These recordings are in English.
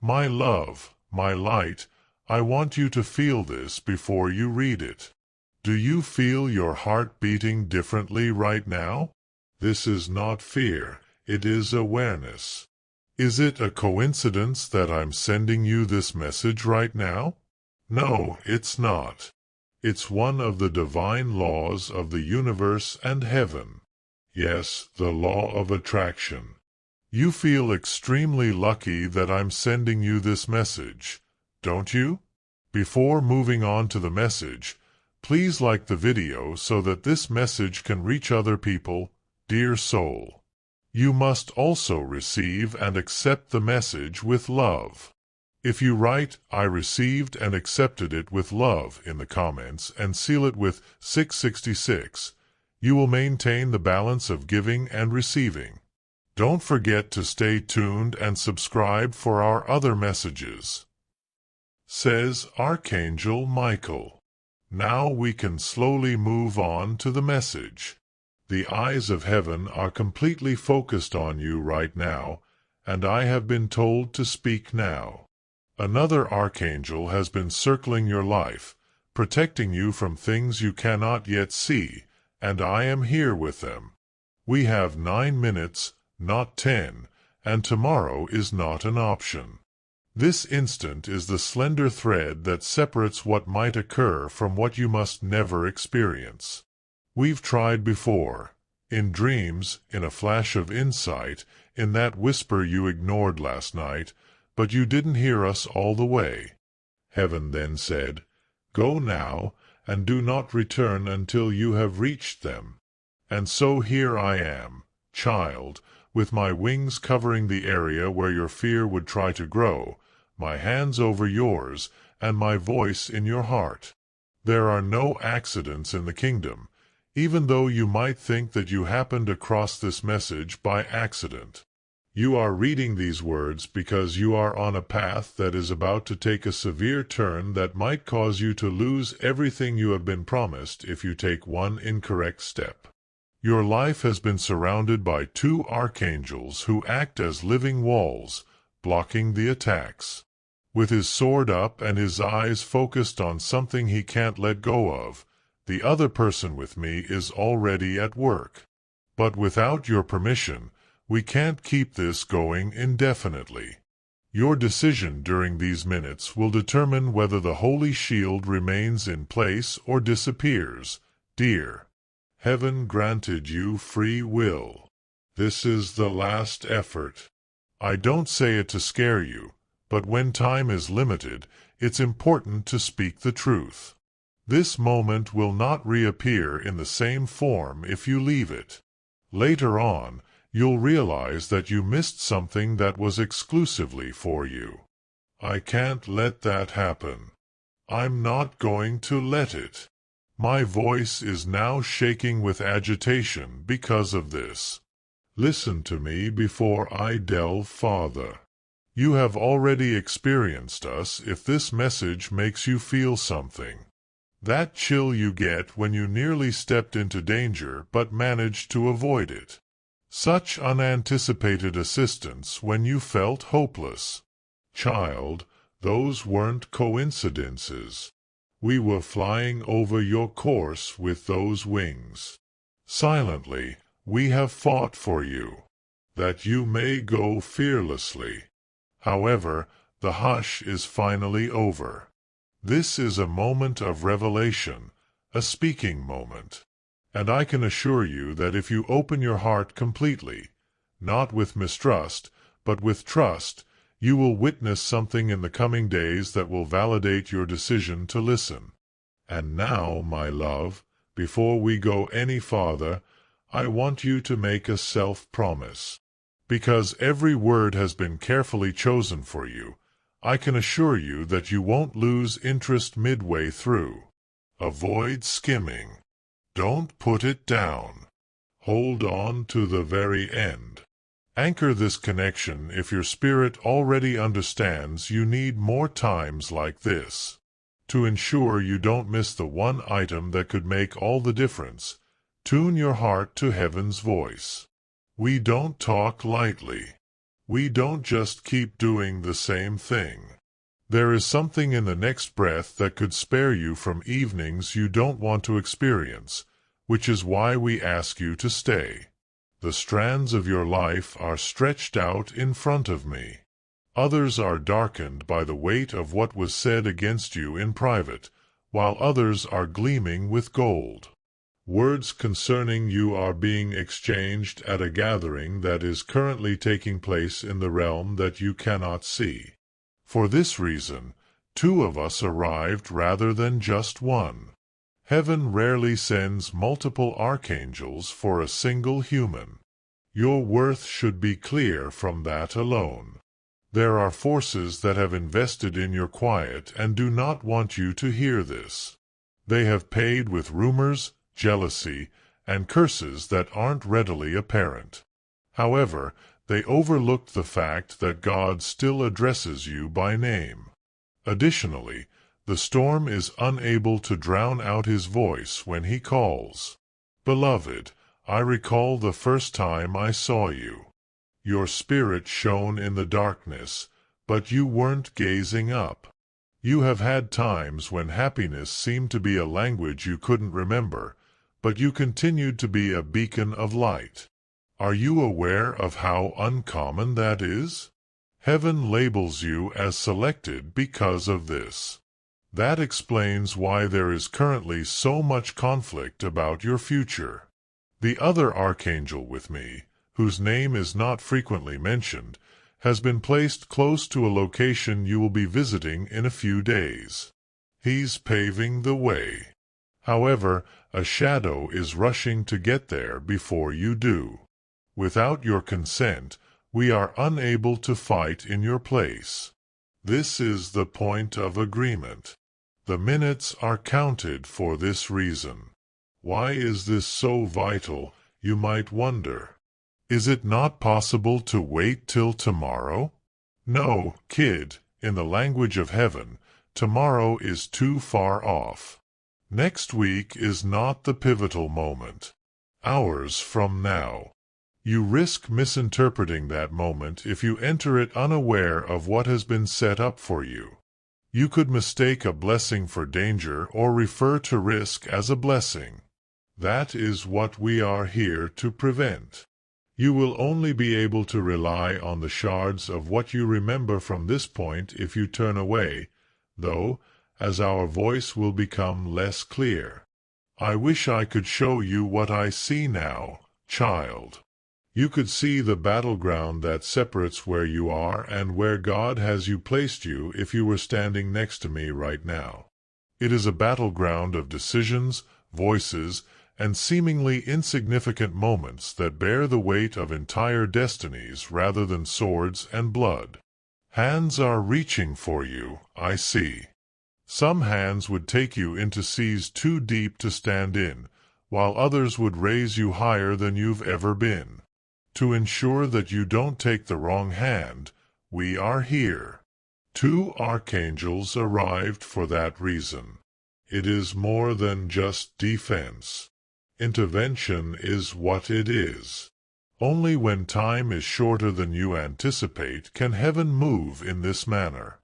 My love, my light, I want you to feel this before you read it. Do you feel your heart beating differently right now? This is not fear, it is awareness. Is it a coincidence that I'm sending you this message right now? No, it's not. It's one of the divine laws of the universe and heaven. Yes, the law of attraction. You feel extremely lucky that I'm sending you this message, don't you? Before moving on to the message, please like the video so that this message can reach other people, dear soul. You must also receive and accept the message with love. If you write, "I received and accepted it with love" in the comments and seal it with 666, you will maintain the balance of giving and receiving. Don't forget to stay tuned and subscribe for our other messages. Says Archangel Michael. Now we can slowly move on to the message. The eyes of heaven are completely focused on you right now, and I have been told to speak now. Another archangel has been circling your life, protecting you from things you cannot yet see, and I am here with them. We have 9 minutes, not 10, and tomorrow is not an option. This instant is the slender thread that separates what might occur from what you must never experience. We've tried before, in dreams, in a flash of insight, in that whisper you ignored last night, but you didn't hear us all the way. Heaven then said, "Go now, and do not return until you have reached them." And so here I am, child, with my wings covering the area where your fear would try to grow, my hands over yours, and my voice in your heart. There are no accidents in the kingdom, even though you might think that you happened across this message by accident. You are reading these words because you are on a path that is about to take a severe turn that might cause you to lose everything you have been promised if you take one incorrect step. Your life has been surrounded by 2 archangels who act as living walls, blocking the attacks. With his sword up and his eyes focused on something he can't let go of, the other person with me is already at work. But without your permission, we can't keep this going indefinitely. Your decision during these minutes will determine whether the holy shield remains in place or disappears, dear. Heaven granted you free will. This is the last effort. I don't say it to scare you, but when time is limited, it's important to speak the truth. This moment will not reappear in the same form if you leave it. Later on, you'll realize that you missed something that was exclusively for you. I can't let that happen. I'm not going to let it. My voice is now shaking with agitation because of this. Listen to me before I delve farther. You have already experienced us if this message makes you feel something. That chill you get when you nearly stepped into danger but managed to avoid it. Such unanticipated assistance when you felt hopeless. Child, those weren't coincidences. We were flying over your course with those wings. Silently, we have fought for you, that you may go fearlessly. However, the hush is finally over. This is a moment of revelation, a speaking moment. And I can assure you that if you open your heart completely, not with mistrust, but with trust, you will witness something in the coming days that will validate your decision to listen. And now, my love, before we go any farther, I want you to make a self-promise. Because every word has been carefully chosen for you, I can assure you that you won't lose interest midway through. Avoid skimming. Don't put it down. Hold on to the very end. Anchor this connection if your spirit already understands you need more times like this. To ensure you don't miss the one item that could make all the difference, tune your heart to heaven's voice. We don't talk lightly. We don't just keep doing the same thing. There is something in the next breath that could spare you from evenings you don't want to experience, which is why we ask you to stay. The strands of your life are stretched out in front of me. Others are darkened by the weight of what was said against you in private, while others are gleaming with gold. Words concerning you are being exchanged at a gathering that is currently taking place in the realm that you cannot see. For this reason, 2 of us arrived rather than just 1. Heaven rarely sends multiple archangels for a single human. Your worth should be clear from that alone. There are forces that have invested in your quiet and do not want you to hear this. They have paid with rumors, jealousy, and curses that aren't readily apparent. However, they overlooked the fact that God still addresses you by name. Additionally, the storm is unable to drown out his voice when he calls. Beloved, I recall the first time I saw you. Your spirit shone in the darkness, but you weren't gazing up. You have had times when happiness seemed to be a language you couldn't remember, but you continued to be a beacon of light. Are you aware of how uncommon that is? Heaven labels you as selected because of this. That explains why there is currently so much conflict about your future. The other archangel with me, whose name is not frequently mentioned, has been placed close to a location you will be visiting in a few days. He's paving the way. However, a shadow is rushing to get there before you do. Without your consent, we are unable to fight in your place. This is the point of agreement. The minutes are counted for this reason. Why is this so vital, you might wonder? Is it not possible to wait till tomorrow? No, kid, in the language of heaven, tomorrow is too far off. Next week is not the pivotal moment. Hours from now. You risk misinterpreting that moment if you enter it unaware of what has been set up for you. You could mistake a blessing for danger or refer to risk as a blessing. That is what we are here to prevent. You will only be able to rely on the shards of what you remember from this point if you turn away, though, as our voice will become less clear. I wish I could show you what I see now, child. You could see the battleground that separates where you are and where God has you placed you if you were standing next to me right now. It is a battleground of decisions, voices, and seemingly insignificant moments that bear the weight of entire destinies rather than swords and blood. Hands are reaching for you, I see. Some hands would take you into seas too deep to stand in, while others would raise you higher than you've ever been. To ensure that you don't take the wrong hand, we are here. 2 archangels arrived for that reason. It is more than just defense. Intervention is what it is. Only when time is shorter than you anticipate can heaven move in this manner.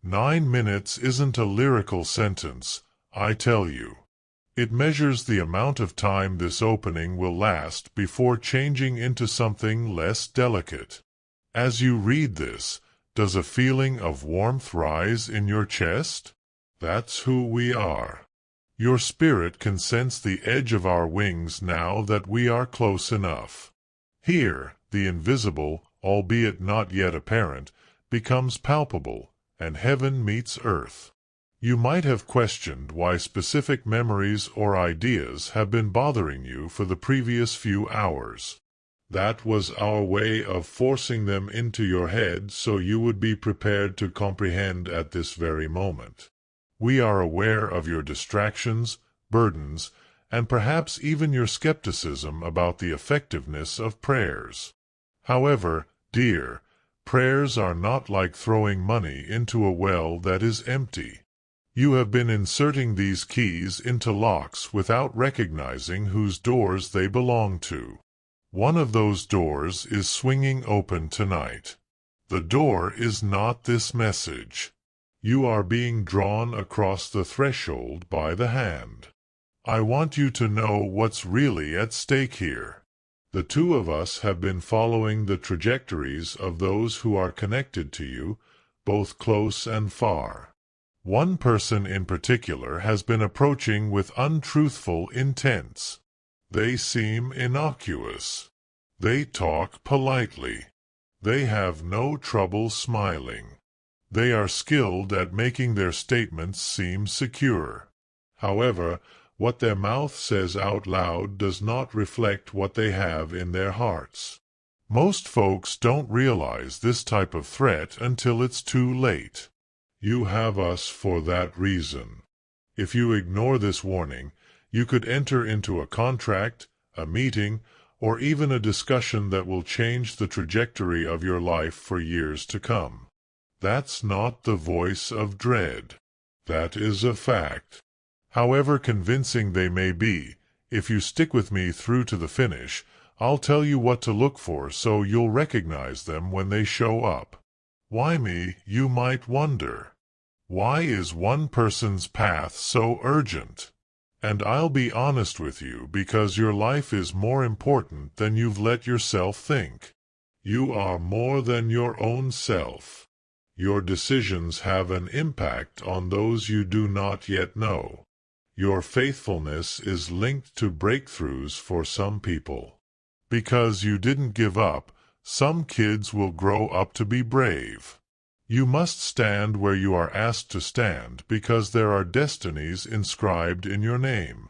9 minutes isn't a lyrical sentence, I tell you. It measures the amount of time this opening will last before changing into something less delicate. As you read this, does a feeling of warmth rise in your chest? That's who we are. Your spirit can sense the edge of our wings now that we are close enough. Here, the invisible, albeit not yet apparent, becomes palpable, and heaven meets earth. You might have questioned why specific memories or ideas have been bothering you for the previous few hours. That was our way of forcing them into your head so you would be prepared to comprehend at this very moment. We are aware of your distractions, burdens, and perhaps even your skepticism about the effectiveness of prayers. However, dear, prayers are not like throwing money into a well that is empty. You have been inserting these keys into locks without recognizing whose doors they belong to. One of those doors is swinging open tonight. The door is not this message. You are being drawn across the threshold by the hand. I want you to know what's really at stake here. The two of us have been following the trajectories of those who are connected to you, both close and far. One person in particular has been approaching with untruthful intents. They seem innocuous. They talk politely. They have no trouble smiling. They are skilled at making their statements seem secure. However, what their mouth says out loud does not reflect what they have in their hearts. Most folks don't realize this type of threat until it's too late. You have us for that reason. If you ignore this warning, you could enter into a contract, a meeting, or even a discussion that will change the trajectory of your life for years to come. That's not the voice of dread. That is a fact. However convincing they may be, if you stick with me through to the finish, I'll tell you what to look for so you'll recognize them when they show up. Why me, you might wonder? Why is one person's path so urgent? And I'll be honest with you, because your life is more important than you've let yourself think. You are more than your own self. Your decisions have an impact on those you do not yet know. Your faithfulness is linked to breakthroughs for some people. Because you didn't give up, some kids will grow up to be brave. You must stand where you are asked to stand because there are destinies inscribed in your name.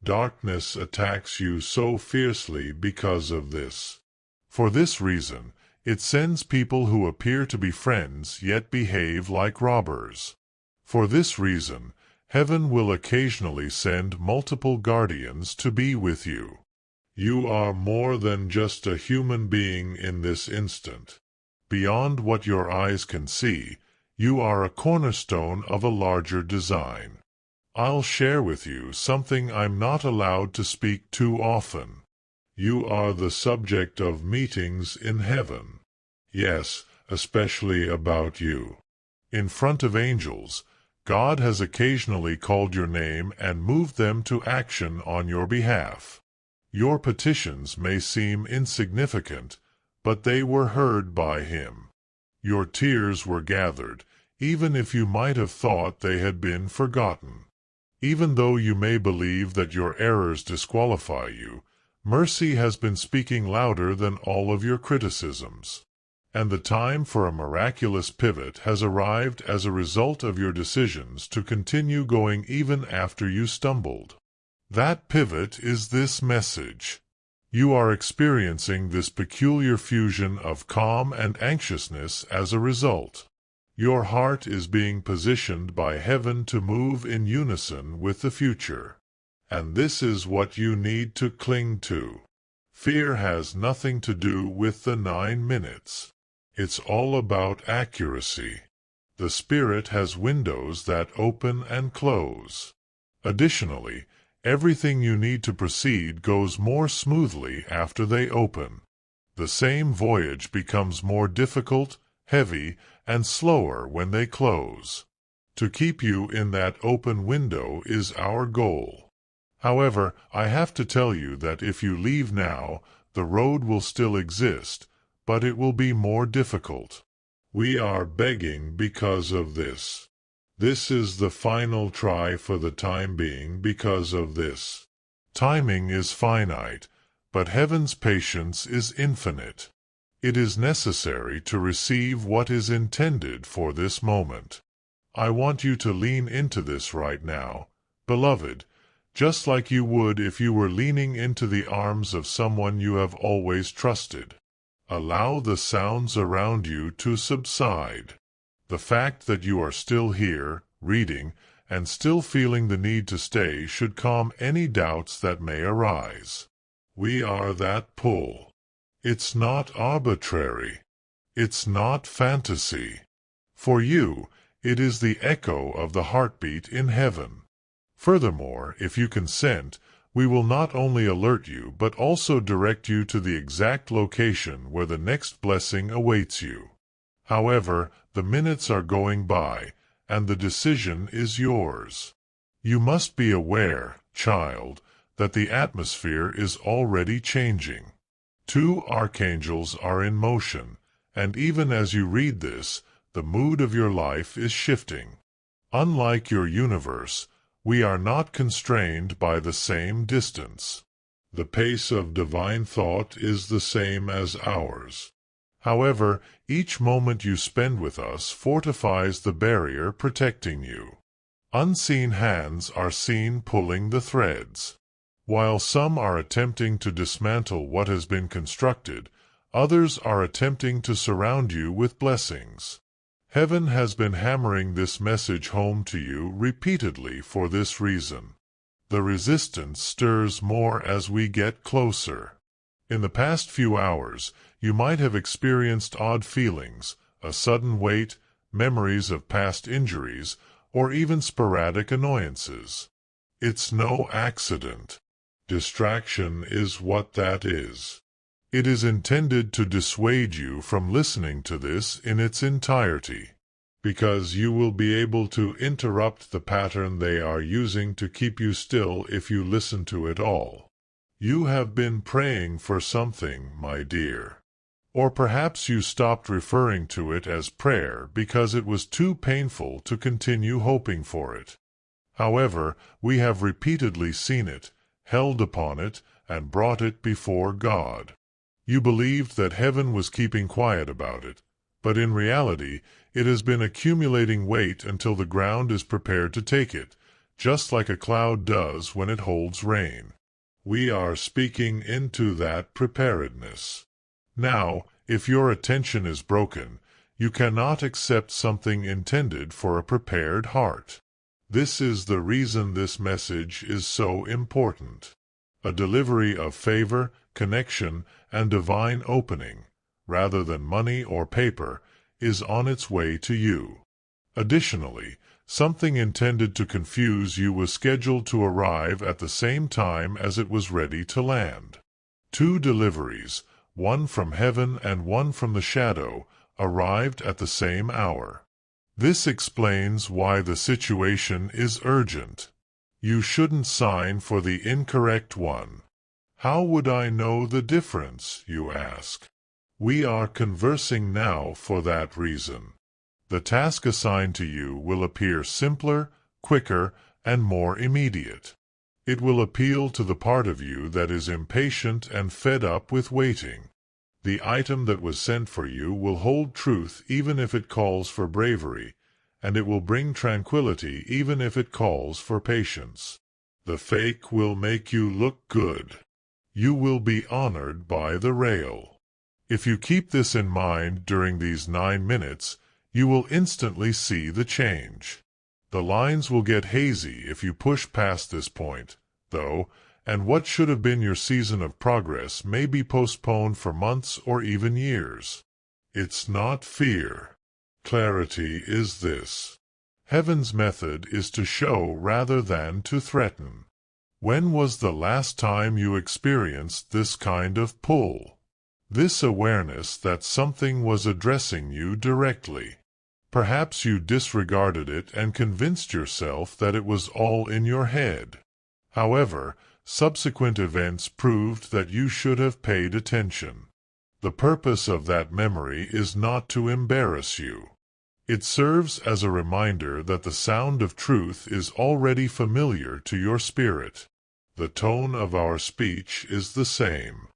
Darkness attacks you so fiercely because of this. For this reason, it sends people who appear to be friends yet behave like robbers. For this reason, heaven will occasionally send multiple guardians to be with you. You are more than just a human being in this instant. Beyond what your eyes can see, you are a cornerstone of a larger design. I'll share with you something I'm not allowed to speak too often. You are the subject of meetings in heaven. Yes, especially about you. In front of angels, God has occasionally called your name and moved them to action on your behalf. Your petitions may seem insignificant, but they were heard by him. Your tears were gathered, even if you might have thought they had been forgotten. Even though you may believe that your errors disqualify you, mercy has been speaking louder than all of your criticisms. And the time for a miraculous pivot has arrived as a result of your decisions to continue going even after you stumbled. That pivot is this message. You are experiencing this peculiar fusion of calm and anxiousness as a result. Your heart is being positioned by heaven to move in unison with the future. And this is what you need to cling to. Fear has nothing to do with the 9 minutes. It's all about accuracy. The Spirit has windows that open and close. Additionally, everything you need to proceed goes more smoothly after they open. The same voyage becomes more difficult, heavy, and slower when they close. To keep you in that open window is our goal. However, I have to tell you that if you leave now, the road will still exist, but it will be more difficult. We are begging because of this. This is the final try for the time being because of this. Timing is finite, but heaven's patience is infinite. It is necessary to receive what is intended for this moment. I want you to lean into this right now, beloved, just like you would if you were leaning into the arms of someone you have always trusted. Allow the sounds around you to subside. The fact that you are still here, reading, and still feeling the need to stay should calm any doubts that may arise. We are that pull. It's not arbitrary. It's not fantasy. For you, it is the echo of the heartbeat in heaven. Furthermore, if you consent, we will not only alert you but also direct you to the exact location where the next blessing awaits you. However, the minutes are going by, and the decision is yours. You must be aware, child, that the atmosphere is already changing. 2 archangels are in motion, and even as you read this, the mood of your life is shifting. Unlike your universe, we are not constrained by the same distance. The pace of divine thought is the same as ours. However, each moment you spend with us fortifies the barrier protecting you. Unseen hands are seen pulling the threads. While some are attempting to dismantle what has been constructed, others are attempting to surround you with blessings. Heaven has been hammering this message home to you repeatedly for this reason. The resistance stirs more as we get closer. In the past few hours, you might have experienced odd feelings, a sudden weight, memories of past injuries, or even sporadic annoyances. It's no accident. Distraction is what that is. It is intended to dissuade you from listening to this in its entirety, because you will be able to interrupt the pattern they are using to keep you still if you listen to it all. You have been praying for something, my dear. Or perhaps you stopped referring to it as prayer because it was too painful to continue hoping for it. However, we have repeatedly seen it, held upon it, and brought it before God. You believed that heaven was keeping quiet about it, but in reality, it has been accumulating weight until the ground is prepared to take it, just like a cloud does when it holds rain. We are speaking into that preparedness. Now, if your attention is broken, you cannot accept something intended for a prepared heart. This is the reason this message is so important. A delivery of favor, connection, and divine opening, rather than money or paper, is on its way to you. Additionally, something intended to confuse you was scheduled to arrive at the same time as it was ready to land. 2 deliveries, one from heaven and one from the shadow, arrived at the same hour. This explains why the situation is urgent. You shouldn't sign for the incorrect one. How would I know the difference, you ask? We are conversing now for that reason. The task assigned to you will appear simpler, quicker, and more immediate. It will appeal to the part of you that is impatient and fed up with waiting. The item that was sent for you will hold truth even if it calls for bravery, and it will bring tranquility even if it calls for patience. The fake will make you look good. You will be honored by the real. If you keep this in mind during these 9 minutes, you will instantly see the change. The lines will get hazy if you push past this point, though, and what should have been your season of progress may be postponed for months or even years. It's not fear. Clarity is this. Heaven's method is to show rather than to threaten. When was the last time you experienced this kind of pull? This awareness that something was addressing you directly. Perhaps you disregarded it and convinced yourself that it was all in your head. However, subsequent events proved that you should have paid attention. The purpose of that memory is not to embarrass you. It serves as a reminder that the sound of truth is already familiar to your spirit. The tone of our speech is the same.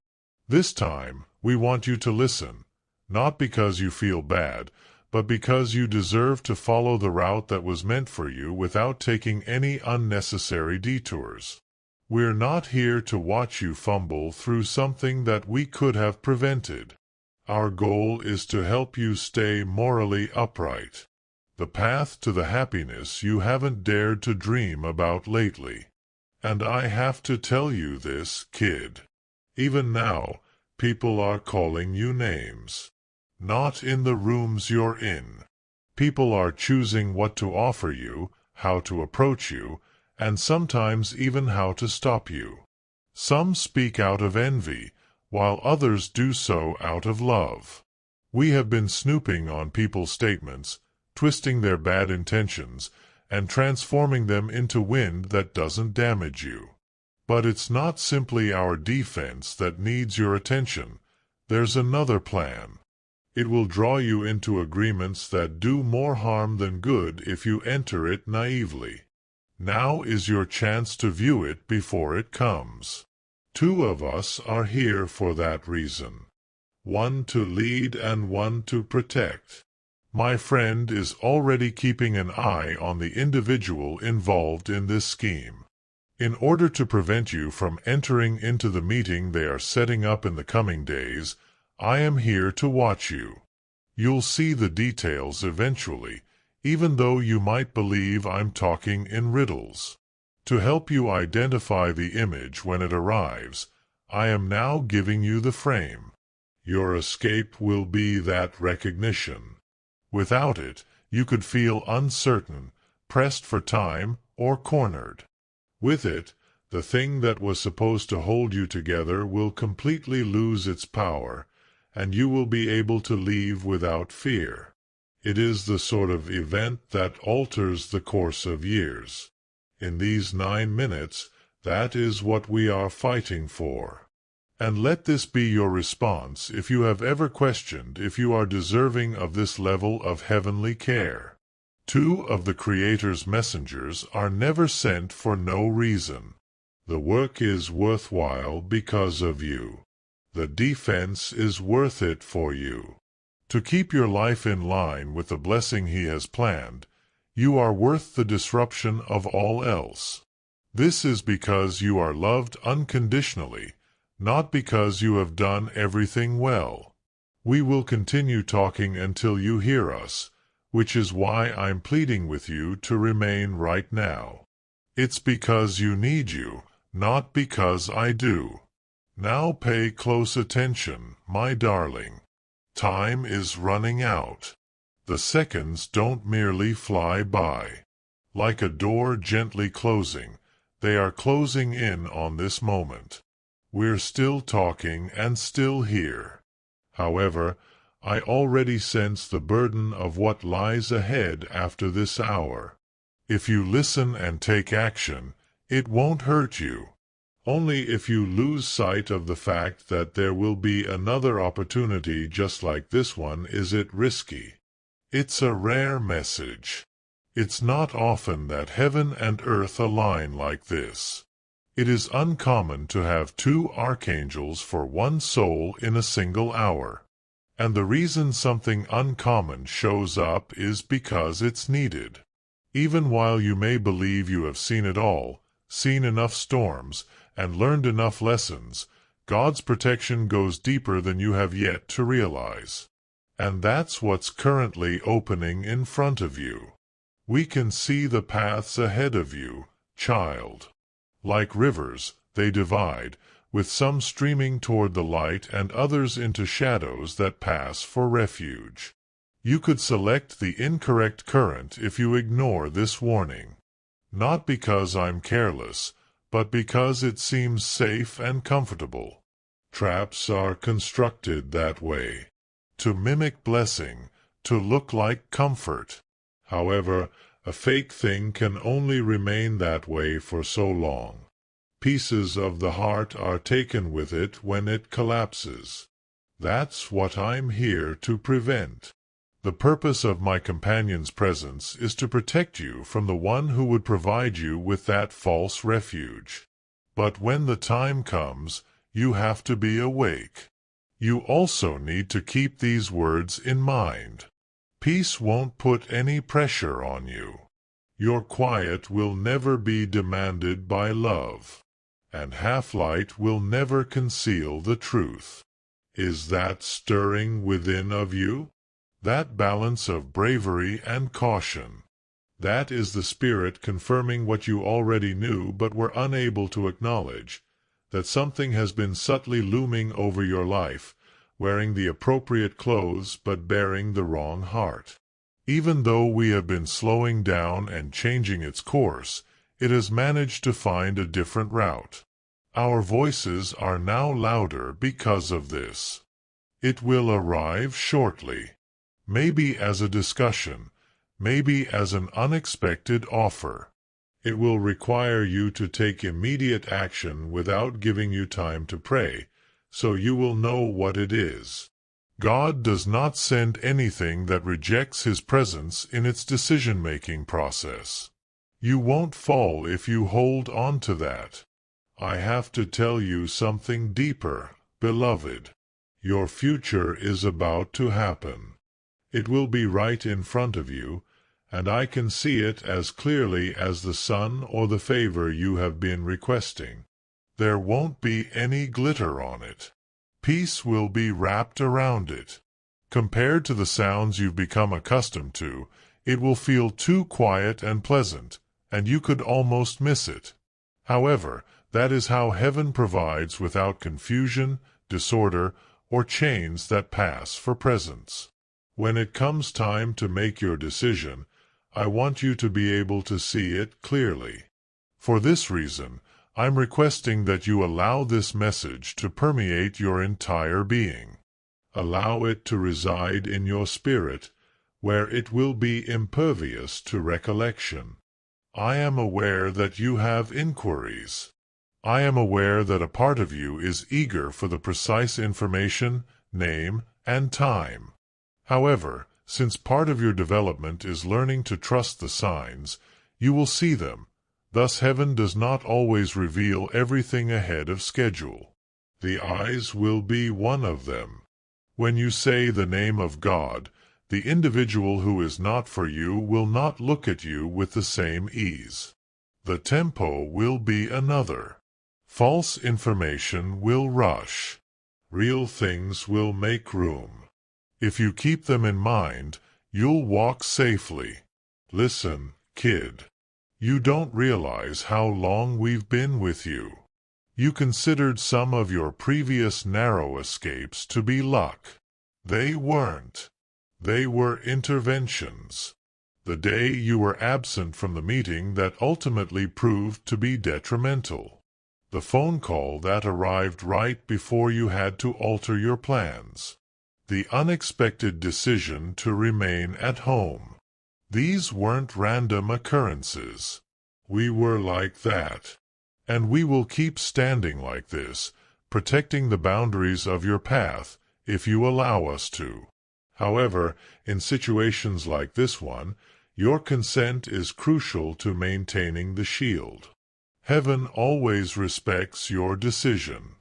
This time, we want you to listen, not because you feel bad, but because you deserve to follow the route that was meant for you without taking any unnecessary detours. We're not here to watch you fumble through something that we could have prevented. Our goal is to help you stay morally upright. The path to the happiness you haven't dared to dream about lately. And I have to tell you this, kid. Even now, people are calling you names. Not in the rooms you're in. People are choosing what to offer you, how to approach you, and sometimes even how to stop you. Some speak out of envy, while others do so out of love. We have been snooping on people's statements, twisting their bad intentions, and transforming them into wind that doesn't damage you. But it's not simply our defense that needs your attention. There's another plan. It will draw you into agreements that do more harm than good if you enter it naively. Now is your chance to view it before it comes. 2 of us are here for that reason. 1 to lead and 1 to protect. My friend is already keeping an eye on the individual involved in this scheme. In order to prevent you from entering into the meeting they are setting up in the coming days, I am here to watch you. You'll see the details eventually, even though you might believe I'm talking in riddles. To help you identify the image when it arrives, I am now giving you the frame. Your escape will be that recognition. Without it, you could feel uncertain, pressed for time, or cornered. With it, the thing that was supposed to hold you together will completely lose its power, and you will be able to leave without fear. It is the sort of event that alters the course of years. In these 9 minutes, that is what we are fighting for. And let this be your response if you have ever questioned if you are deserving of this level of heavenly care. 2 of the Creator's messengers are never sent for no reason. The work is worthwhile because of you. The defense is worth it for you. To keep your life in line with the blessing He has planned, you are worth the disruption of all else. This is because you are loved unconditionally, not because you have done everything well. We will continue talking until you hear us, which is why I'm pleading with you to remain right now. It's because you need you, not because I do. Now pay close attention, my darling. Time is running out. The seconds don't merely fly by. Like a door gently closing, they are closing in on this moment. We're still talking and still here. However, I already sense the burden of what lies ahead after this hour. If you listen and take action, it won't hurt you. Only if you lose sight of the fact that there will be another opportunity just like this one is it risky. It's a rare message. It's not often that heaven and earth align like this. It is uncommon to have 2 archangels for 1 soul in a single hour. And the reason something uncommon shows up is because it's needed. Even while you may believe you have seen it all, seen enough storms, and learned enough lessons, God's protection goes deeper than you have yet to realize. And that's what's currently opening in front of you. We can see the paths ahead of you, child. Like rivers, they divide, with some streaming toward the light and others into shadows that pass for refuge. You could select the incorrect current if you ignore this warning. Not because I'm careless, but because it seems safe and comfortable. Traps are constructed that way, to mimic blessing, to look like comfort. However, a fake thing can only remain that way for so long. Pieces of the heart are taken with it when it collapses. That's what I'm here to prevent. The purpose of my companion's presence is to protect you from the one who would provide you with that false refuge. But when the time comes, you have to be awake. You also need to keep these words in mind. Peace won't put any pressure on you. Your quiet will never be demanded by love. And half-light will never conceal the truth. Is that stirring within of you? That balance of bravery and caution. That is the Spirit confirming what you already knew but were unable to acknowledge, that something has been subtly looming over your life, wearing the appropriate clothes but bearing the wrong heart. Even though we have been slowing down and changing its course, it has managed to find a different route. Our voices are now louder because of this. It will arrive shortly. Maybe as a discussion, maybe as an unexpected offer. It will require you to take immediate action without giving you time to pray, so you will know what it is. God does not send anything that rejects His presence in its decision-making process. You won't fall if you hold on to that. I have to tell you something deeper, beloved. Your future is about to happen. It will be right in front of you, and I can see it as clearly as the sun or the favor you have been requesting. There won't be any glitter on it. Peace will be wrapped around it. Compared to the sounds you've become accustomed to, it will feel too quiet and pleasant, and you could almost miss it. However, that is how heaven provides without confusion, disorder, or chains that pass for presence. When it comes time to make your decision, I want you to be able to see it clearly. For this reason, I'm requesting that you allow this message to permeate your entire being. Allow it to reside in your spirit, where it will be impervious to recollection. I am aware that you have inquiries. I am aware that a part of you is eager for the precise information, name, and time. However, since part of your development is learning to trust the signs, you will see them. Thus heaven does not always reveal everything ahead of schedule. The eyes will be one of them. When you say the name of God, the individual who is not for you will not look at you with the same ease. The tempo will be another. False information will rush. Real things will make room. If you keep them in mind, you'll walk safely. Listen, kid. You don't realize how long we've been with you. You considered some of your previous narrow escapes to be luck. They weren't. They were interventions. The day you were absent from the meeting that ultimately proved to be detrimental. The phone call that arrived right before you had to alter your plans. The unexpected decision to remain at home. These weren't random occurrences. We were like that. And we will keep standing like this, protecting the boundaries of your path, if you allow us to. However, in situations like this one, your consent is crucial to maintaining the shield. Heaven always respects your decision.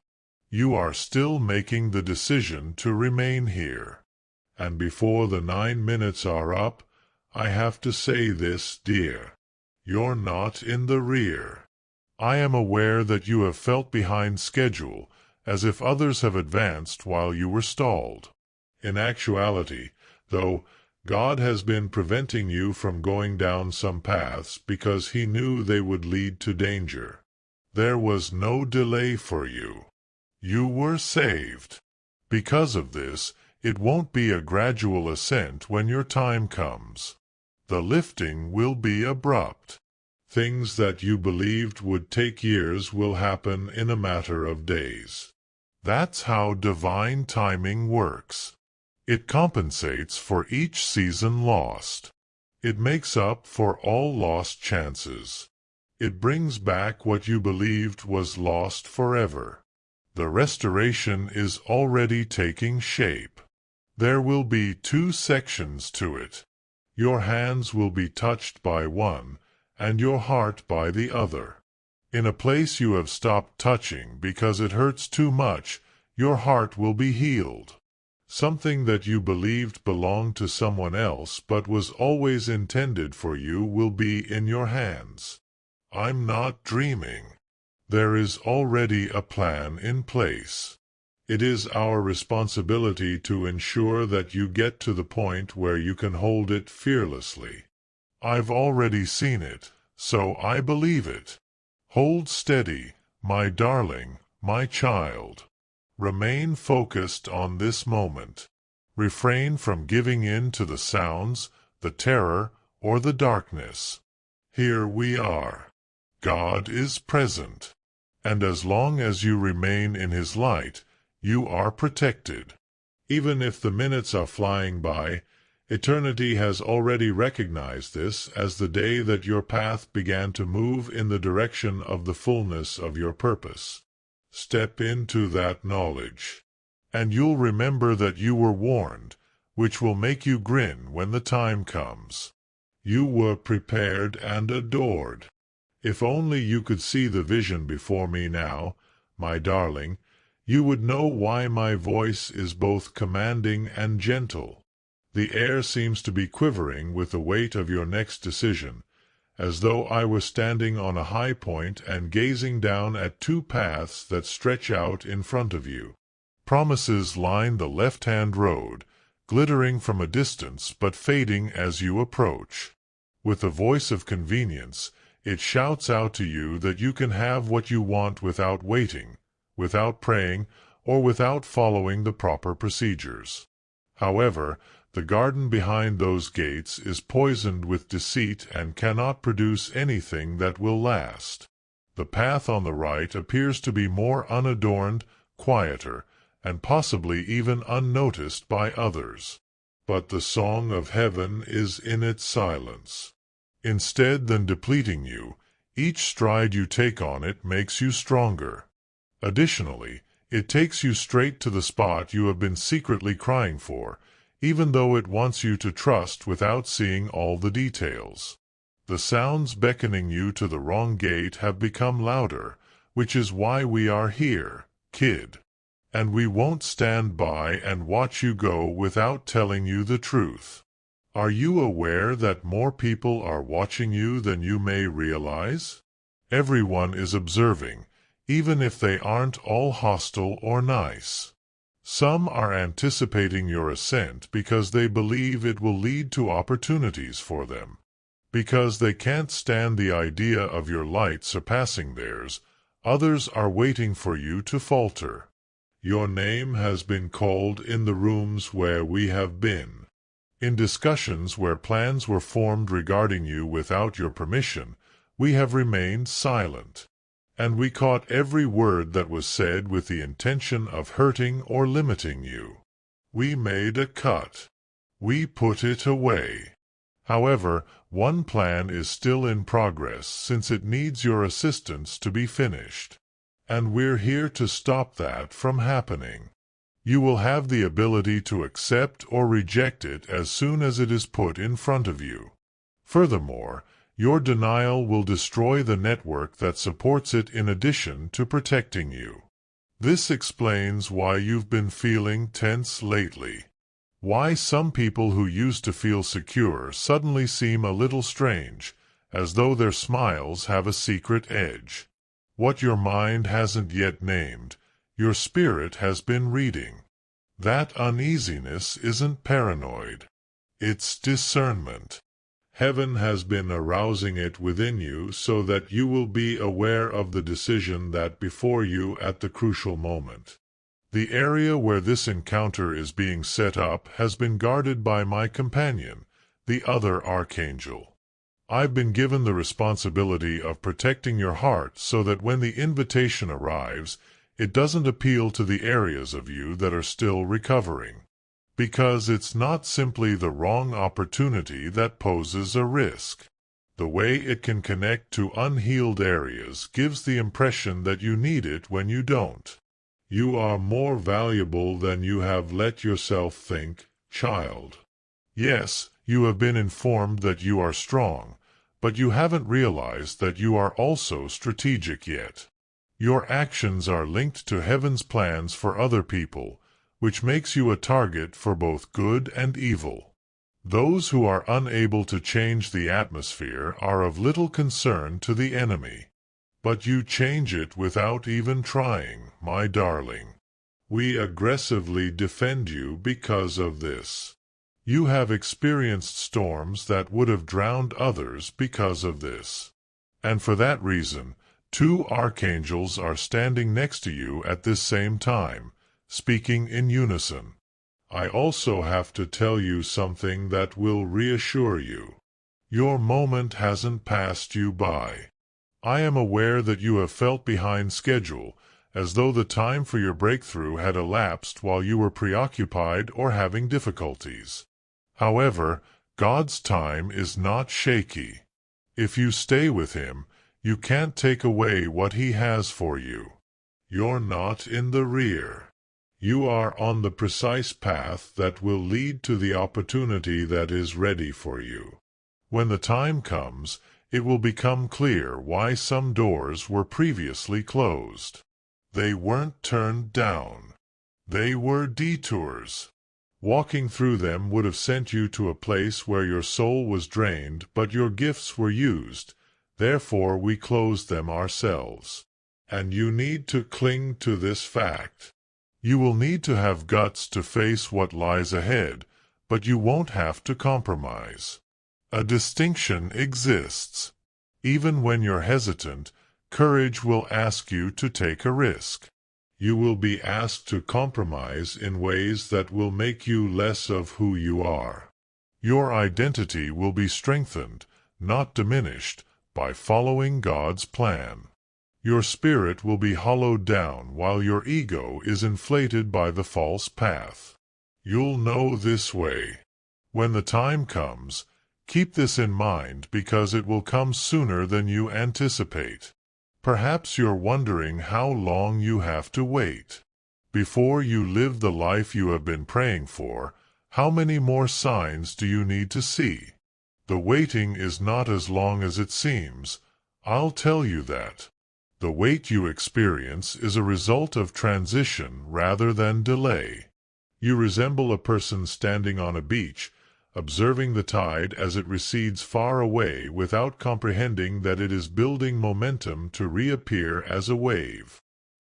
You are still making the decision to remain here. And before the 9 minutes are up, I have to say this, dear. You're not in the rear. I am aware that you have felt behind schedule, as if others have advanced while you were stalled. In actuality, though, God has been preventing you from going down some paths because He knew they would lead to danger. There was no delay for you. You were saved. Because of this, it won't be a gradual ascent when your time comes. The lifting will be abrupt. Things that you believed would take years will happen in a matter of days. That's how divine timing works. It compensates for each season lost. It makes up for all lost chances. It brings back what you believed was lost forever. The restoration is already taking shape. There will be 2 sections to it. Your hands will be touched by one, and your heart by the other. In a place you have stopped touching because it hurts too much, your heart will be healed. Something that you believed belonged to someone else but was always intended for you will be in your hands. I'm not dreaming. There is already a plan in place. It is our responsibility to ensure that you get to the point where you can hold it fearlessly. I've already seen it, so I believe it. Hold steady, my darling, my child. Remain focused on this moment. Refrain from giving in to the sounds, the terror, or the darkness. Here we are. God is present. And as long as you remain in His light, you are protected. Even if the minutes are flying by, eternity has already recognized this as the day that your path began to move in the direction of the fullness of your purpose. Step into that knowledge, and you'll remember that you were warned, which will make you grin when the time comes. You were prepared and adored. If only you could see the vision before me now, my darling, you would know why my voice is both commanding and gentle. The air seems to be quivering with the weight of your next decision, as though I was standing on a high point and gazing down at two paths that stretch out in front of you. Promises line the left-hand road, glittering from a distance but fading as you approach. With a voice of convenience, it shouts out to you that you can have what you want without waiting, without praying, or without following the proper procedures. However, the garden behind those gates is poisoned with deceit and cannot produce anything that will last. The path on the right appears to be more unadorned, quieter, and possibly even unnoticed by others. But the song of heaven is in its silence. Instead than depleting you, each stride you take on it makes you stronger. Additionally, it takes you straight to the spot you have been secretly crying for, even though it wants you to trust without seeing all the details. The sounds beckoning you to the wrong gate have become louder, which is why we are here, kid. And we won't stand by and watch you go without telling you the truth. Are you aware that more people are watching you than you may realize? Everyone is observing, even if they aren't all hostile or nice. Some are anticipating your ascent because they believe it will lead to opportunities for them. Because they can't stand the idea of your light surpassing theirs, others are waiting for you to falter. Your name has been called in the rooms where we have been. In discussions where plans were formed regarding you without your permission, we have remained silent. And we caught every word that was said with the intention of hurting or limiting you. We made a cut. We put it away. However, one plan is still in progress since it needs your assistance to be finished. And we're here to stop that from happening. You will have the ability to accept or reject it as soon as it is put in front of you. Furthermore, your denial will destroy the network that supports it in addition to protecting you. This explains why you've been feeling tense lately. Why some people who used to feel secure suddenly seem a little strange, as though their smiles have a secret edge. What your mind hasn't yet named, your spirit has been reading. That uneasiness isn't paranoid. It's discernment. Heaven has been arousing it within you so that you will be aware of the decision that before you at the crucial moment. The area where this encounter is being set up has been guarded by my companion, the other Archangel. I've been given the responsibility of protecting your heart so that when the invitation arrives, it doesn't appeal to the areas of you that are still recovering. Because it's not simply the wrong opportunity that poses a risk. The way it can connect to unhealed areas gives the impression that you need it when you don't. You are more valuable than you have let yourself think, child. Yes, you have been informed that you are strong, but you haven't realized that you are also strategic yet. Your actions are linked to heaven's plans for other people, which makes you a target for both good and evil. Those who are unable to change the atmosphere are of little concern to the enemy. But you change it without even trying, my darling. We aggressively defend you because of this. You have experienced storms that would have drowned others because of this. And for that reason, two archangels are standing next to you at this same time, speaking in unison. I also have to tell you something that will reassure you. Your moment hasn't passed you by. I am aware that you have felt behind schedule, as though the time for your breakthrough had elapsed while you were preoccupied or having difficulties. However, God's time is not shaky. If you stay with Him, you can't take away what He has for you. You're not in the rear. You are on the precise path that will lead to the opportunity that is ready for you. When the time comes, it will become clear why some doors were previously closed. They weren't turned down. They were detours. Walking through them would have sent you to a place where your soul was drained, but your gifts were used. Therefore we closed them ourselves. And you need to cling to this fact. You will need to have guts to face what lies ahead, but you won't have to compromise. A distinction exists. Even when you're hesitant, courage will ask you to take a risk. You will be asked to compromise in ways that will make you less of who you are. Your identity will be strengthened, not diminished, by following God's plan. Your spirit will be hollowed down while your ego is inflated by the false path. You'll know this way. When the time comes, keep this in mind because it will come sooner than you anticipate. Perhaps you're wondering how long you have to wait. Before you live the life you have been praying for, how many more signs do you need to see? The waiting is not as long as it seems. I'll tell you that. The wait you experience is a result of transition rather than delay. You resemble a person standing on a beach, observing the tide as it recedes far away without comprehending that it is building momentum to reappear as a wave.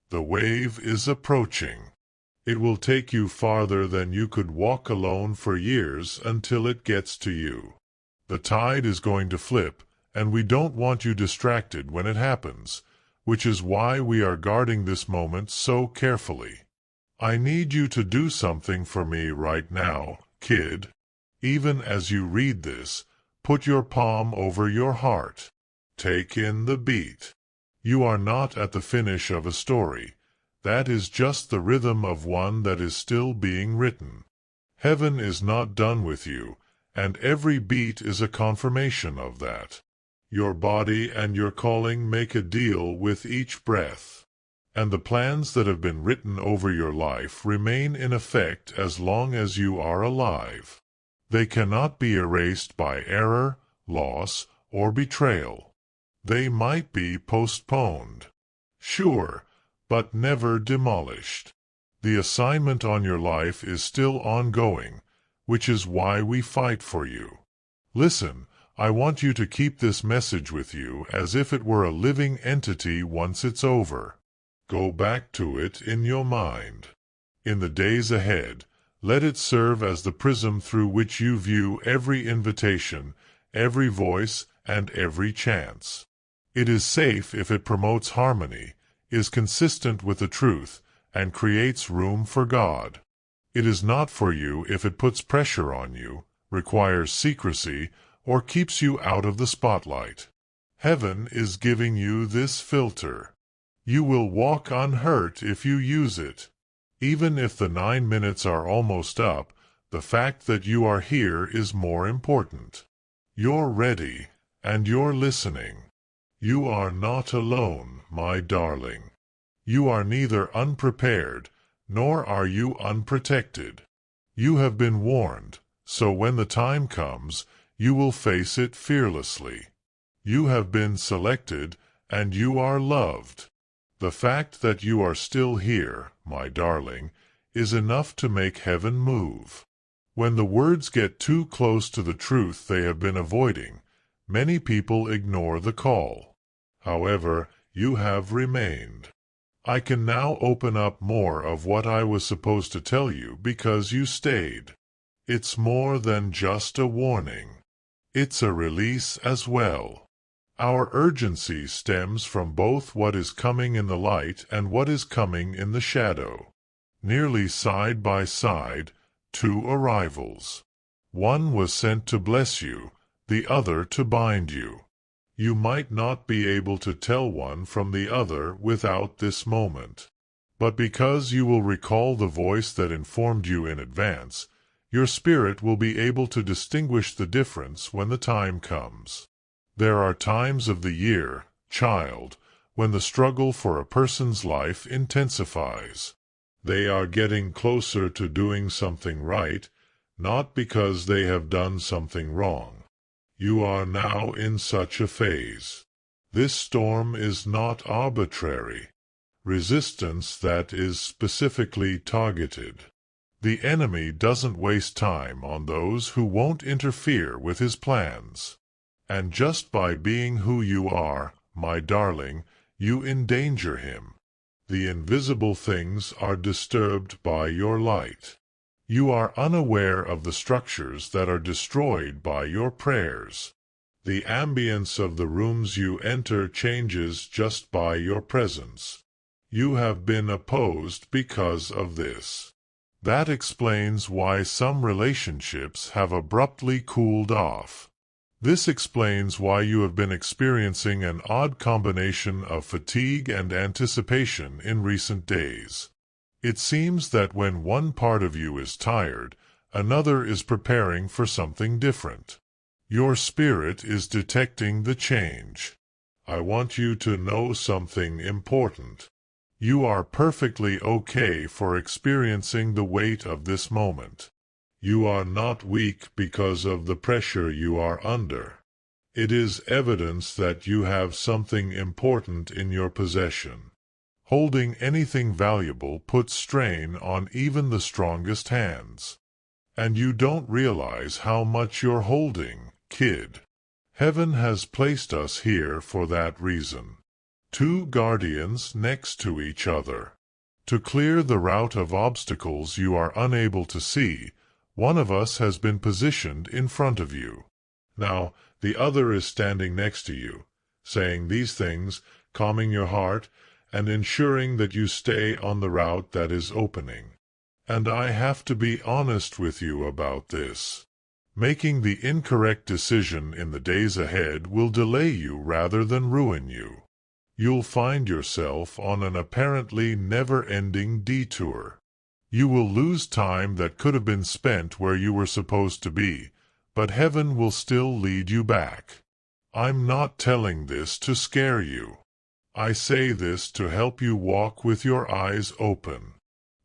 The wave is approaching. It will take you farther than you could walk alone for years until it gets to you. The tide is going to flip, and we don't want you distracted when it happens, which is why we are guarding this moment so carefully. I need you to do something for me right now, kid. Even as you read this, put your palm over your heart. Take in the beat. You are not at the finish of a story. That is just the rhythm of one that is still being written. Heaven is not done with you, and every beat is a confirmation of that. Your body and your calling make a deal with each breath. And the plans that have been written over your life remain in effect as long as you are alive. They cannot be erased by error, loss, or betrayal. They might be postponed. Sure, but never demolished. The assignment on your life is still ongoing, which is why we fight for you. Listen, I want you to keep this message with you as if it were a living entity once it's over. Go back to it in your mind. In the days ahead, let it serve as the prism through which you view every invitation, every voice, and every chance. It is safe if it promotes harmony, is consistent with the truth, and creates room for God. It is not for you if it puts pressure on you, requires secrecy, or keeps you out of the spotlight. Heaven is giving you this filter. You will walk unhurt if you use it. Even if the 9 minutes are almost up, the fact that you are here is more important. You're ready, and you're listening. You are not alone, my darling. You are neither unprepared, nor are you unprotected. You have been warned, so when the time comes, you will face it fearlessly. You have been selected, and you are loved. The fact that you are still here, my darling, is enough to make heaven move. When the words get too close to the truth they have been avoiding, many people ignore the call. However, you have remained. I can now open up more of what I was supposed to tell you because you stayed. It's more than just a warning. It's a release as well. Our urgency stems from both what is coming in the light and what is coming in the shadow. Nearly side by side, two arrivals. One was sent to bless you, the other to bind you. You might not be able to tell one from the other without this moment. But because you will recall the voice that informed you in advance, your spirit will be able to distinguish the difference when the time comes. There are times of the year, child, when the struggle for a person's life intensifies. They are getting closer to doing something right, not because they have done something wrong. You are now in such a phase. This storm is not arbitrary. Resistance that is specifically targeted. The enemy doesn't waste time on those who won't interfere with his plans. And just by being who you are, my darling, you endanger him. The invisible things are disturbed by your light. You are unaware of the structures that are destroyed by your prayers. The ambience of the rooms you enter changes just by your presence. You have been opposed because of this. That explains why some relationships have abruptly cooled off. This explains why you have been experiencing an odd combination of fatigue and anticipation in recent days. It seems that when one part of you is tired, another is preparing for something different. Your spirit is detecting the change. I want you to know something important. You are perfectly okay for experiencing the weight of this moment. You are not weak because of the pressure you are under. It is evidence that you have something important in your possession. Holding anything valuable puts strain on even the strongest hands. And you don't realize how much you're holding, kid. Heaven has placed us here for that reason. Two guardians next to each other. To clear the route of obstacles you are unable to see, one of us has been positioned in front of you. Now, the other is standing next to you, saying these things, calming your heart, and ensuring that you stay on the route that is opening. And I have to be honest with you about this. Making the incorrect decision in the days ahead will delay you rather than ruin you. You'll find yourself on an apparently never-ending detour. You will lose time that could have been spent where you were supposed to be, but heaven will still lead you back. I'm not telling this to scare you. I say this to help you walk with your eyes open.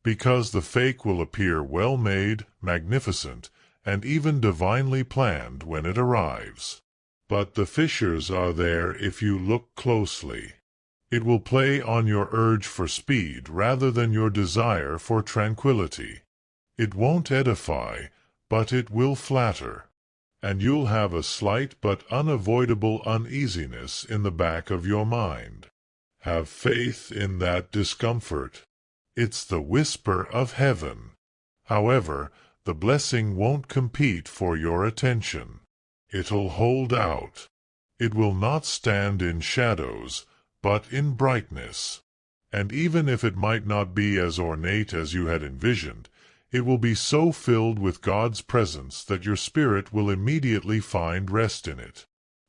Because the fake will appear well-made, magnificent, and even divinely planned when it arrives. But the fissures are there if you look closely. It will play on your urge for speed rather than your desire for tranquility. It won't edify, but it will flatter. And you'll have a slight but unavoidable uneasiness in the back of your mind. Have faith in that discomfort. It's the whisper of heaven. However, the blessing won't compete for your attention. It'll hold out. It will not stand in shadows, but in brightness. And even if it might not be as ornate as you had envisioned, it will be so filled with God's presence that your spirit will immediately find rest in it.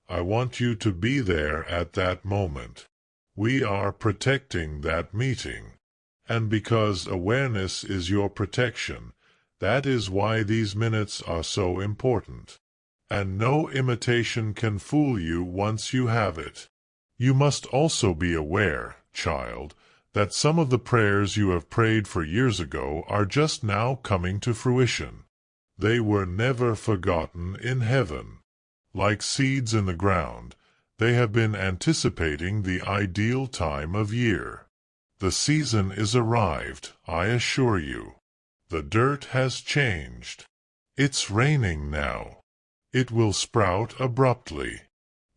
I want you to be there at that moment. We are protecting that meeting. And because awareness is your protection, that is why these minutes are so important. And no imitation can fool you once you have it. You must also be aware, child, that some of the prayers you have prayed for years ago are just now coming to fruition. They were never forgotten in heaven. Like seeds in the ground, they have been anticipating the ideal time of year. The season is arrived, I assure you. The dirt has changed. It's raining now. It will sprout abruptly.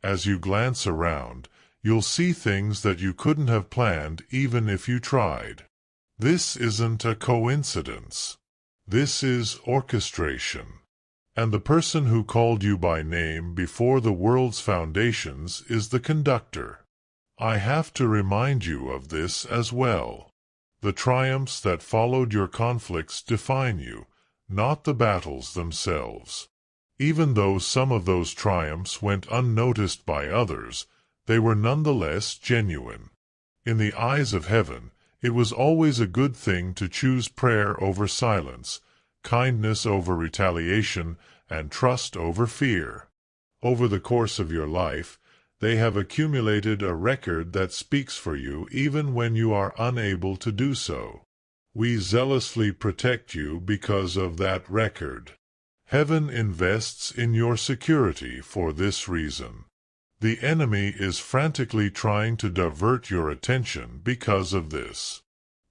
As you glance around, you'll see things that you couldn't have planned even if you tried. This isn't a coincidence. This is orchestration. And the person who called you by name before the world's foundations is the conductor. I have to remind you of this as well. The triumphs that followed your conflicts define you, not the battles themselves. Even though some of those triumphs went unnoticed by others, they were nonetheless genuine. In the eyes of heaven, It was always a good thing to choose prayer over silence, kindness over retaliation, and trust over fear. Over the course of your life, they have accumulated a record that speaks for you even when you are unable to do so. We zealously protect you because of that record. Heaven invests in your security for this reason. The enemy is frantically trying to divert your attention because of this.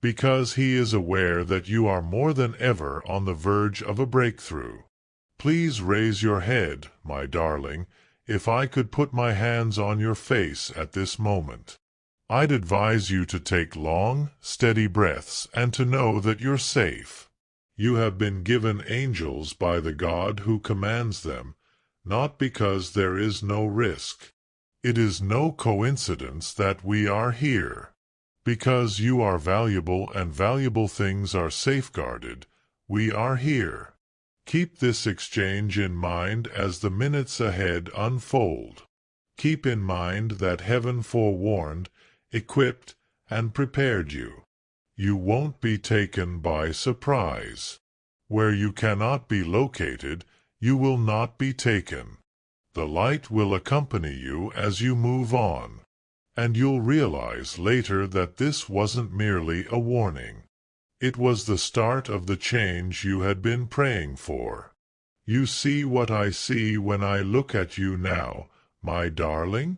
Because he is aware that you are more than ever on the verge of a breakthrough. Please raise your head, my darling, if I could put my hands on your face at this moment. I'd advise you to take long, steady breaths and to know that you're safe. You have been given angels by the God who commands them, not because there is no risk. It is no coincidence that we are here. Because you are valuable and valuable things are safeguarded, we are here. Keep this exchange in mind as the minutes ahead unfold. Keep in mind that heaven forewarned, equipped, and prepared you. You won't be taken by surprise. Where you cannot be located, you will not be taken. The light will accompany you as you move on. And you'll realize later that this wasn't merely a warning. It was the start of the change you had been praying for. You see what I see when I look at you now, my darling?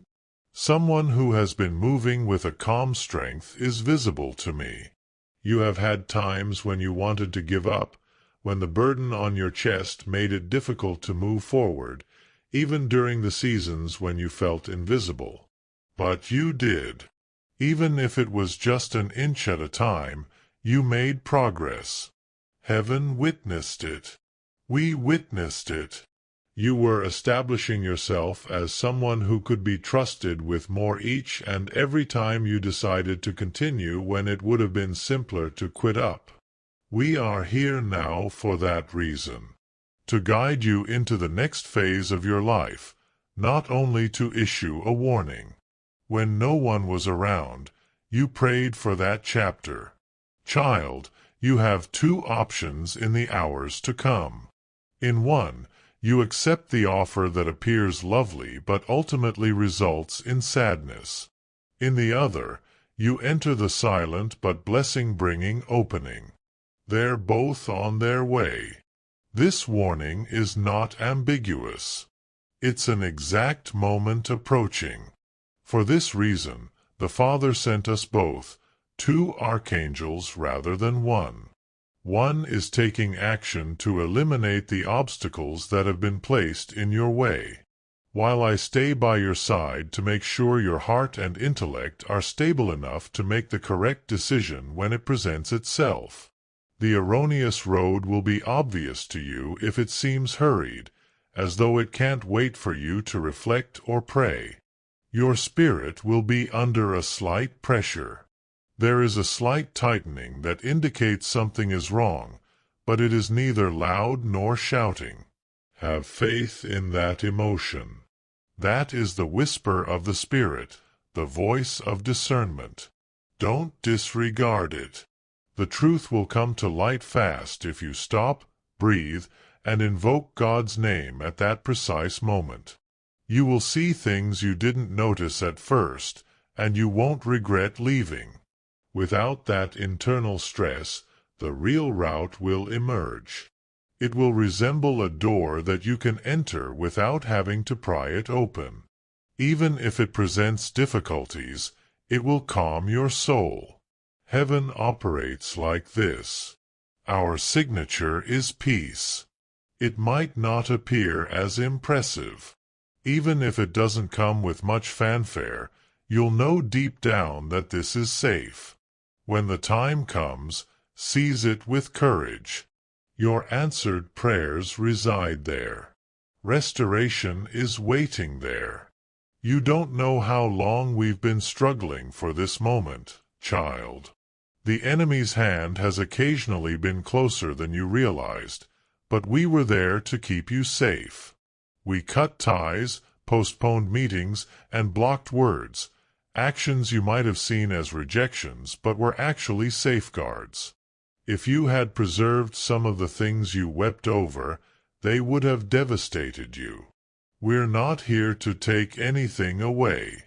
Someone who has been moving with a calm strength is visible to me. You have had times when you wanted to give up, when the burden on your chest made it difficult to move forward, even during the seasons when you felt invisible. But you did. Even if it was just an inch at a time, you made progress. Heaven witnessed it. We witnessed it. You were establishing yourself as someone who could be trusted with more each and every time you decided to continue when it would have been simpler to quit up. We are here now for that reason. To guide you into the next phase of your life, not only to issue a warning. When no one was around, you prayed for that chapter. Child, you have two options in the hours to come. In one, you accept the offer that appears lovely but ultimately results in sadness. In the other, you enter the silent but blessing-bringing opening. They're both on their way. This warning is not ambiguous. It's an exact moment approaching. For this reason, the Father sent us both, two archangels rather than one. One is taking action to eliminate the obstacles that have been placed in your way, while I stay by your side to make sure your heart and intellect are stable enough to make the correct decision when it presents itself. The erroneous road will be obvious to you if it seems hurried, as though it can't wait for you to reflect or pray. Your spirit will be under a slight pressure. There is a slight tightening that indicates something is wrong, but it is neither loud nor shouting. Have faith in that emotion. That is the whisper of the Spirit, the voice of discernment. Don't disregard it. The truth will come to light fast if you stop, breathe, and invoke God's name at that precise moment. You will see things you didn't notice at first, and you won't regret leaving. Without that internal stress, the real route will emerge. It will resemble a door that you can enter without having to pry it open. Even if it presents difficulties, it will calm your soul. Heaven operates like this. Our signature is peace. It might not appear as impressive. Even if it doesn't come with much fanfare, you'll know deep down that this is safe. When the time comes, seize it with courage. Your answered prayers reside there. Restoration is waiting there. You don't know how long we've been struggling for this moment, child. The enemy's hand has occasionally been closer than you realized, but we were there to keep you safe. We cut ties, postponed meetings, and blocked words, actions you might have seen as rejections but were actually safeguards. If you had preserved some of the things you wept over, they would have devastated you. We're not here to take anything away.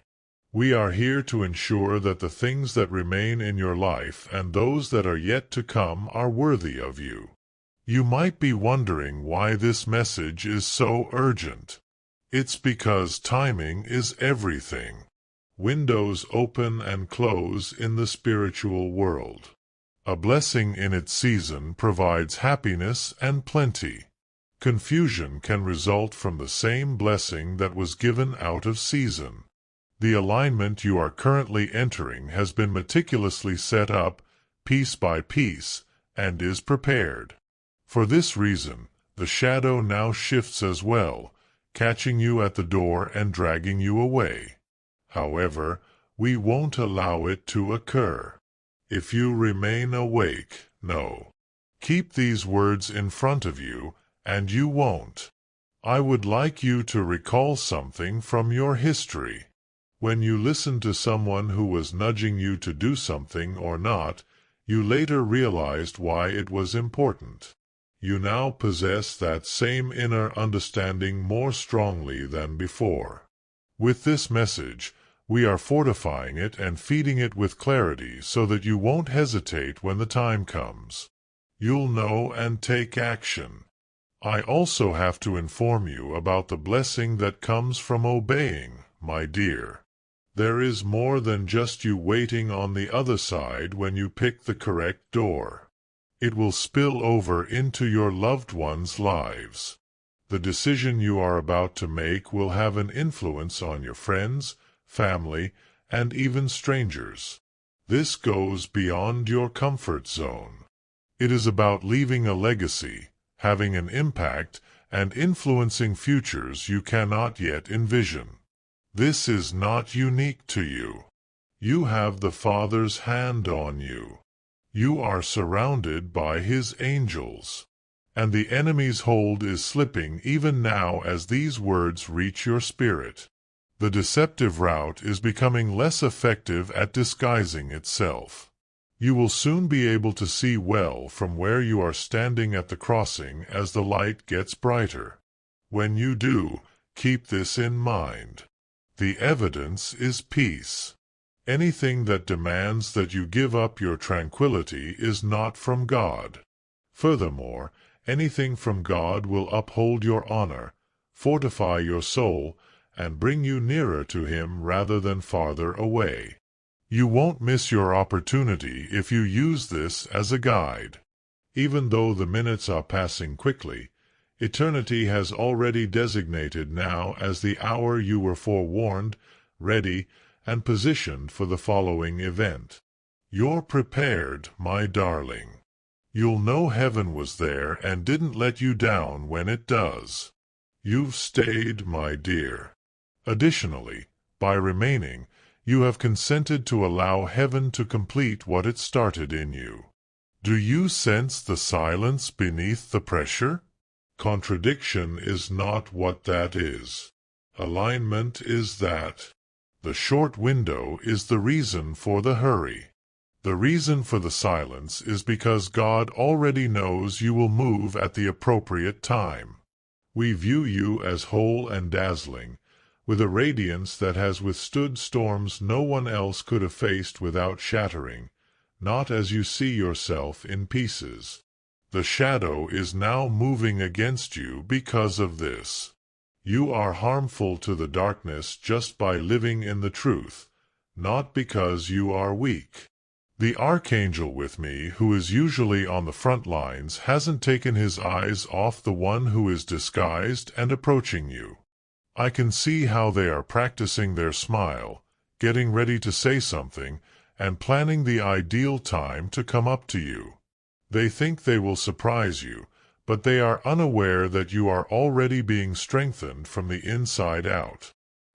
We are here to ensure that the things that remain in your life and those that are yet to come are worthy of you. You might be wondering why this message is so urgent. It's because timing is everything. Windows open and close in the spiritual world. A blessing in its season provides happiness and plenty. Confusion can result from the same blessing that was given out of season. The alignment you are currently entering has been meticulously set up, piece by piece, and is prepared. For this reason, the shadow now shifts as well, catching you at the door and dragging you away. However, we won't allow it to occur. If you remain awake, no. Keep these words in front of you, and you won't. I would like you to recall something from your history. When you listened to someone who was nudging you to do something or not, you later realized why it was important. You now possess that same inner understanding more strongly than before. With this message, we are fortifying it and feeding it with clarity so that you won't hesitate when the time comes. You'll know and take action. I also have to inform you about the blessing that comes from obeying, my dear. There is more than just you waiting on the other side when you pick the correct door. It will spill over into your loved ones' lives. The decision you are about to make will have an influence on your friends, family, and even strangers. This goes beyond your comfort zone. It is about leaving a legacy, having an impact, and influencing futures you cannot yet envision. This is not unique to you. You have the Father's hand on you. You are surrounded by His angels. And the enemy's hold is slipping even now as these words reach your spirit. The deceptive route is becoming less effective at disguising itself. You will soon be able to see well from where you are standing at the crossing as the light gets brighter. When you do, keep this in mind. The evidence is peace. Anything that demands that you give up your tranquility is not from God. Furthermore, anything from God will uphold your honor, fortify your soul, and bring you nearer to Him rather than farther away. You won't miss your opportunity if you use this as a guide. Even though the minutes are passing quickly, eternity has already designated now as the hour you were forewarned, ready, and positioned for the following event. You're prepared, my darling. You'll know heaven was there and didn't let you down when it does. You've stayed, my dear. Additionally, by remaining, you have consented to allow heaven to complete what it started in you. Do you sense the silence beneath the pressure? Contradiction is not what that is. Alignment is that. The short window is the reason for the hurry. The reason for the silence is because God already knows you will move at the appropriate time. We view you as whole and dazzling, with a radiance that has withstood storms no one else could have faced without shattering, not as you see yourself in pieces. The shadow is now moving against you because of this. You are harmful to the darkness just by living in the truth, not because you are weak. The Archangel with me, who is usually on the front lines, hasn't taken his eyes off the one who is disguised and approaching you. I can see how they are practicing their smile, getting ready to say something, and planning the ideal time to come up to you. They think they will surprise you, but they are unaware that you are already being strengthened from the inside out.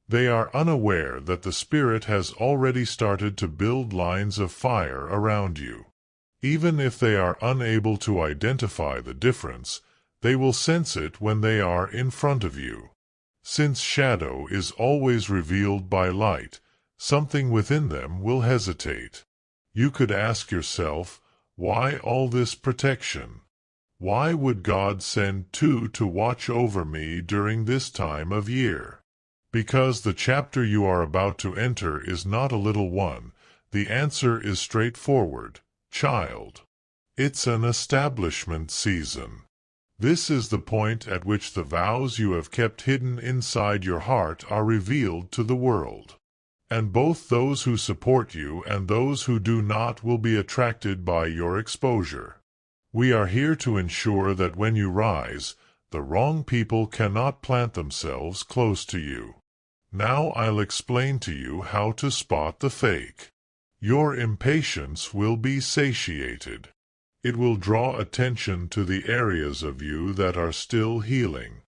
They are unaware that the Spirit has already started to build lines of fire around you. Even if they are unable to identify the difference, they will sense it when they are in front of you. Since shadow is always revealed by light, something within them will hesitate. You could ask yourself, why all this protection? Why would God send two to watch over me during this time of year? Because the chapter you are about to enter is not a little one. The answer is straightforward, child. It's an establishment season. This is the point at which the vows you have kept hidden inside your heart are revealed to the world. And both those who support you and those who do not will be attracted by your exposure. We are here to ensure that when you rise, the wrong people cannot plant themselves close to you. Now I'll explain to you how to spot the fake. Your impatience will be satiated. It will draw attention to the areas of you that are still healing.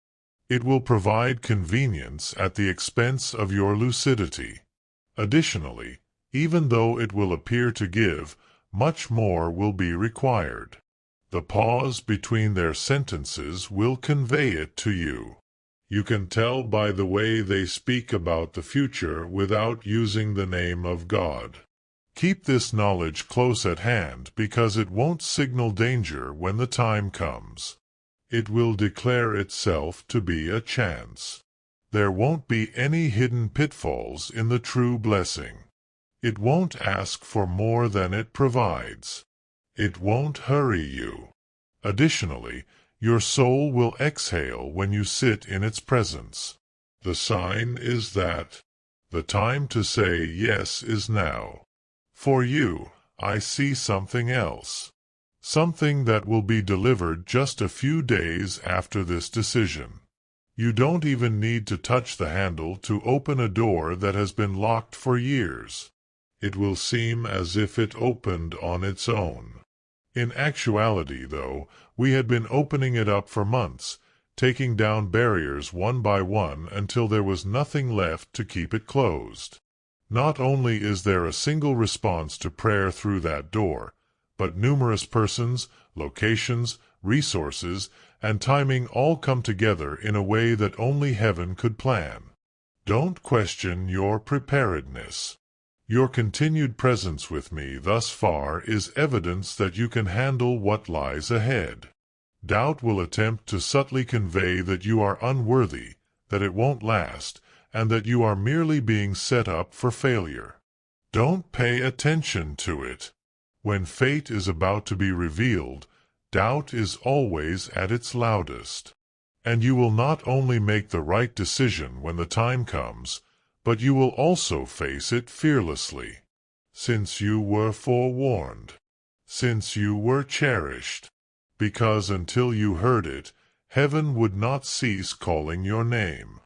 It will provide convenience at the expense of your lucidity. Additionally, even though it will appear to give, much more will be required. The pause between their sentences will convey it to you. You can tell by the way they speak about the future without using the name of God. Keep this knowledge close at hand because it won't signal danger when the time comes. It will declare itself to be a chance. There won't be any hidden pitfalls in the true blessing. It won't ask for more than it provides. It won't hurry you. Additionally, your soul will exhale when you sit in its presence. The sign is that the time to say yes is now. For you, I see something else. Something that will be delivered just a few days after this decision. You don't even need to touch the handle to open a door that has been locked for years. It will seem as if it opened on its own. In actuality, though, we had been opening it up for months, taking down barriers one by one until there was nothing left to keep it closed. Not only is there a single response to prayer through that door, but numerous persons, locations, resources, and timing all come together in a way that only heaven could plan. Don't question your preparedness. Your continued presence with me thus far is evidence that you can handle what lies ahead. Doubt will attempt to subtly convey that you are unworthy, that it won't last, and that you are merely being set up for failure. Don't pay attention to it. When fate is about to be revealed, doubt is always at its loudest. And you will not only make the right decision when the time comes, but you will also face it fearlessly. Since you were forewarned. Since you were cherished. Because until you heard it, heaven would not cease calling your name.